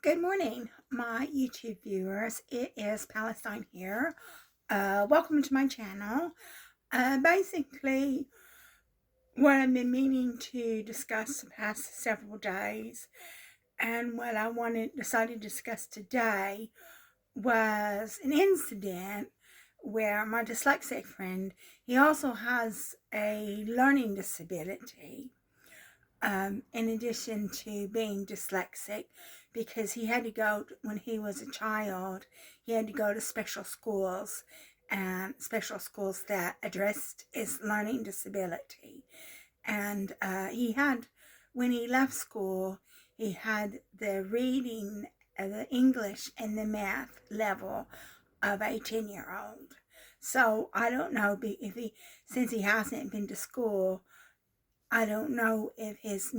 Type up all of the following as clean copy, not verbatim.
Good morning, my YouTube viewers. It is Palestine here. Welcome to my channel. Basically, what I've been meaning to discuss the past several days, and what I decided to discuss today, was an incident where my dyslexic friend, he also has a learning disability. In addition to being dyslexic, because he had to go, when he was a child, he had to go to special schools, and special schools that addressed his learning disability. And when he left school, he had the reading, the English, and the math level of a 10-year-old. So I don't know since he hasn't been to school, I don't know if his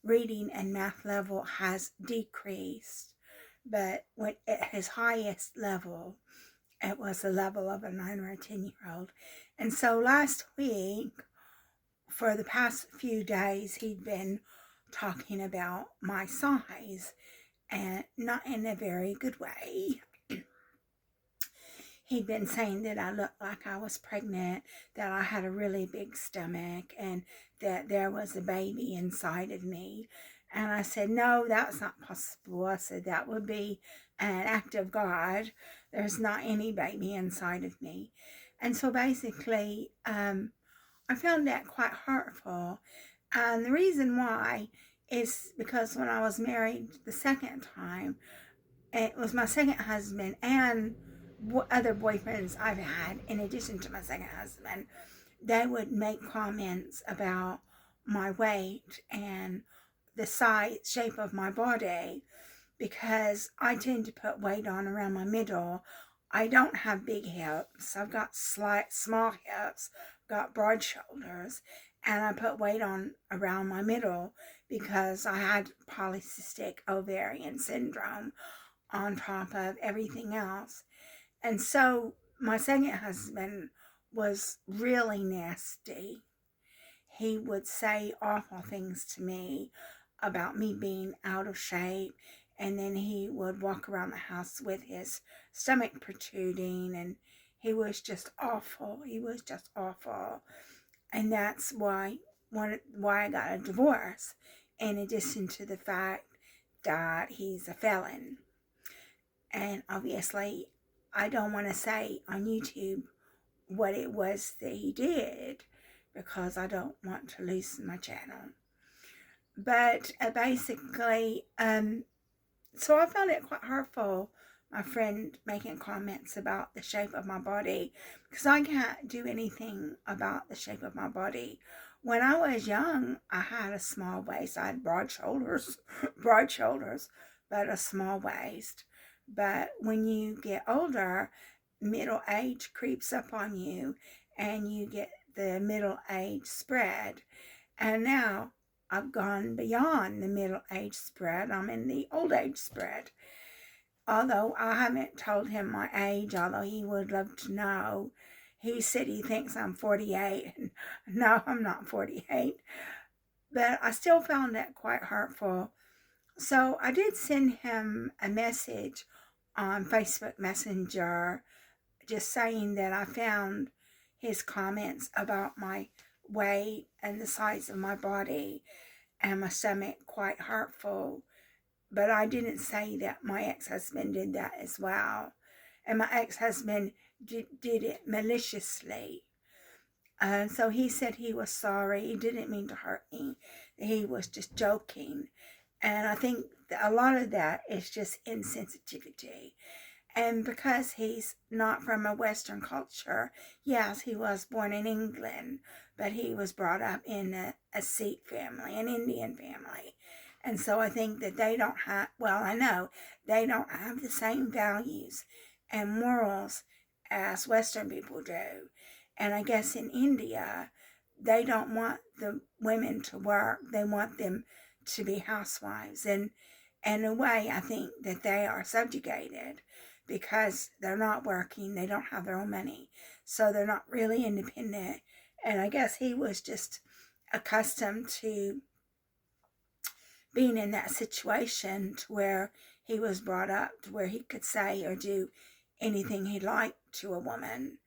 reading and math level has decreased, but at his highest level, it was the level of a 9 or a 10-year-old. And so last week, for the past few days, he'd been talking about my size, and not in a very good way. He'd been saying that I looked like I was pregnant, that I had a really big stomach, and that there was a baby inside of me. And I said, no, that's not possible. I said, that would be an act of God. There's not any baby inside of me. And so basically, I found that quite hurtful. And the reason why is because when I was married the second time, it was my second husband and other boyfriends I've had, in addition to my second husband, they would make comments about my weight and the shape of my body, because I tend to put weight on around my middle. I don't have big hips. I've got small hips, got broad shoulders, and I put weight on around my middle because I had polycystic ovarian syndrome on top of everything else. And so my second husband was really nasty. He would say awful things to me about me being out of shape, and then he would walk around the house with his stomach protruding, and he was just awful. He was just awful. And that's why I got a divorce, in addition to the fact that he's a felon. And obviously, I don't want to say on YouTube what it was that he did, because I don't want to lose my channel. But basically, so I found it quite hurtful, my friend making comments about the shape of my body, because I can't do anything about the shape of my body. When I was young, I had a small waist. I had broad shoulders, but a small waist. But when you get older, middle age creeps up on you, and you get the middle age spread. And now I've gone beyond the middle age spread. I'm in the old age spread. Although I haven't told him my age, although he would love to know. He said he thinks I'm 48. And no, I'm not 48. But I still found that quite hurtful. So I did send him a message on Facebook Messenger, just saying that I found his comments about my weight and the size of my body and my stomach quite hurtful. But I didn't say that my ex-husband did that as well. And my ex-husband did it maliciously. So he said he was sorry. He didn't mean to hurt me. He was just joking. And I think a lot of that is just insensitivity. And because he's not from a Western culture, yes, he was born in England, but he was brought up in a Sikh family, an Indian family. And so I think that they don't have, well, I know they don't have the same values and morals as Western people do. And I guess in India, they don't want the women to work. They want them to be housewives. And in a way, I think that they are subjugated because they're not working. They don't have their own money. So they're not really independent. And I guess he was just accustomed to being in that situation to where he was brought up to where he could say or do anything he liked to a woman.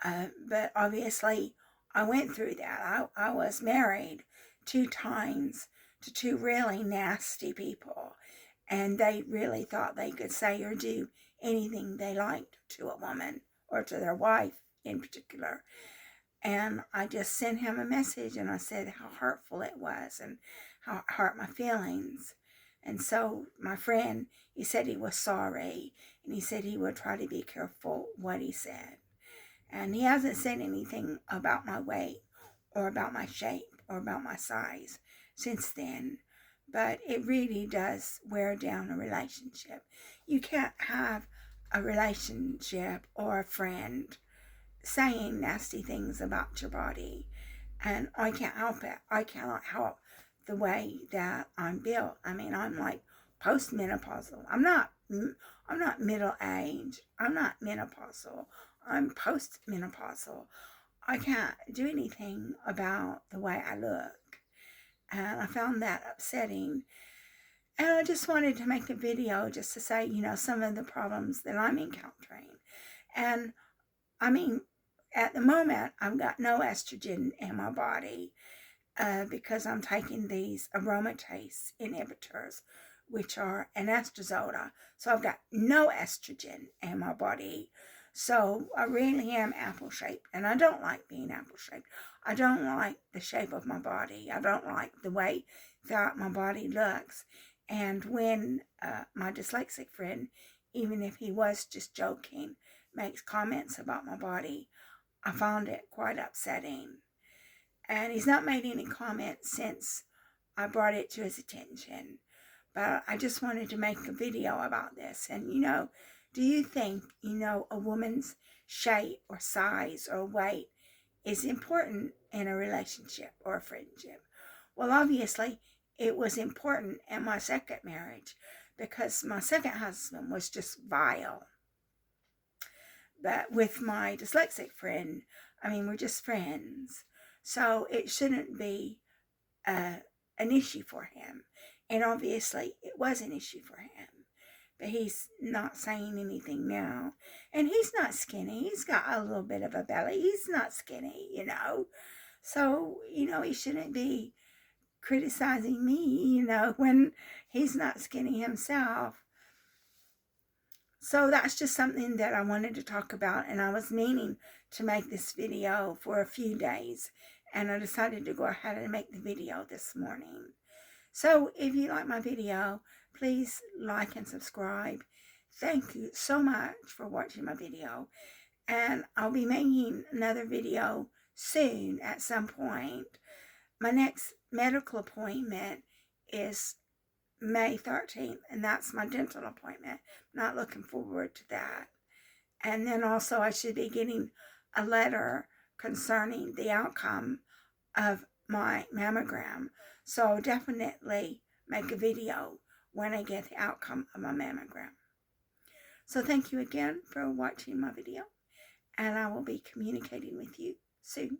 But obviously, I went through that. I was married 2 times to 2 really nasty people, and they really thought they could say or do anything they liked to a woman or to their wife in particular. And I just sent him a message and I said how hurtful it was and how it hurt my feelings. And so my friend, he said he was sorry, and he said he would try to be careful what he said. And he hasn't said anything about my weight or about my shape or about my size since then. But it really does wear down a relationship. You can't have a relationship or a friend saying nasty things about your body. And I can't help it. I cannot help the way that I'm built. I mean, I'm like postmenopausal. I'm not middle age. I'm not menopausal. I'm postmenopausal. I can't do anything about the way I look. And I found that upsetting. And I just wanted to make a video just to say, some of the problems that I'm encountering. And I mean, at the moment, I've got no estrogen in my body because I'm taking these aromatase inhibitors, which are anastrozole. So I've got no estrogen in my body. So I really am apple-shaped, and I don't like being apple-shaped. I don't like the shape of my body. I don't like the way that my body looks. And when my dyslexic friend, even if he was just joking, makes comments about my body, I found it quite upsetting. And he's not made any comments since I brought it to his attention. But I just wanted to make a video about this. And, do you think, a woman's shape or size or weight is important in a relationship or a friendship? Well, obviously, it was important in my second marriage because my second husband was just vile. But with my dyslexic friend, we're just friends. So it shouldn't be an issue for him. And obviously, it was an issue for him. But he's not saying anything now. And he's not skinny. He's got a little bit of a belly. He's not skinny, So, he shouldn't be criticizing me, when he's not skinny himself. So that's just something that I wanted to talk about, and I was meaning to make this video for a few days, and I decided to go ahead and make the video this morning. So if you like my video, please like and subscribe. Thank you so much for watching my video, and I'll be making another video soon at some point. My next medical appointment is May 13th, and that's my dental appointment. Not looking forward to that. And then also I should be getting a letter concerning the outcome of my mammogram. So I'll definitely make a video when I get the outcome of my mammogram. So thank you again for watching my video, and I will be communicating with you soon.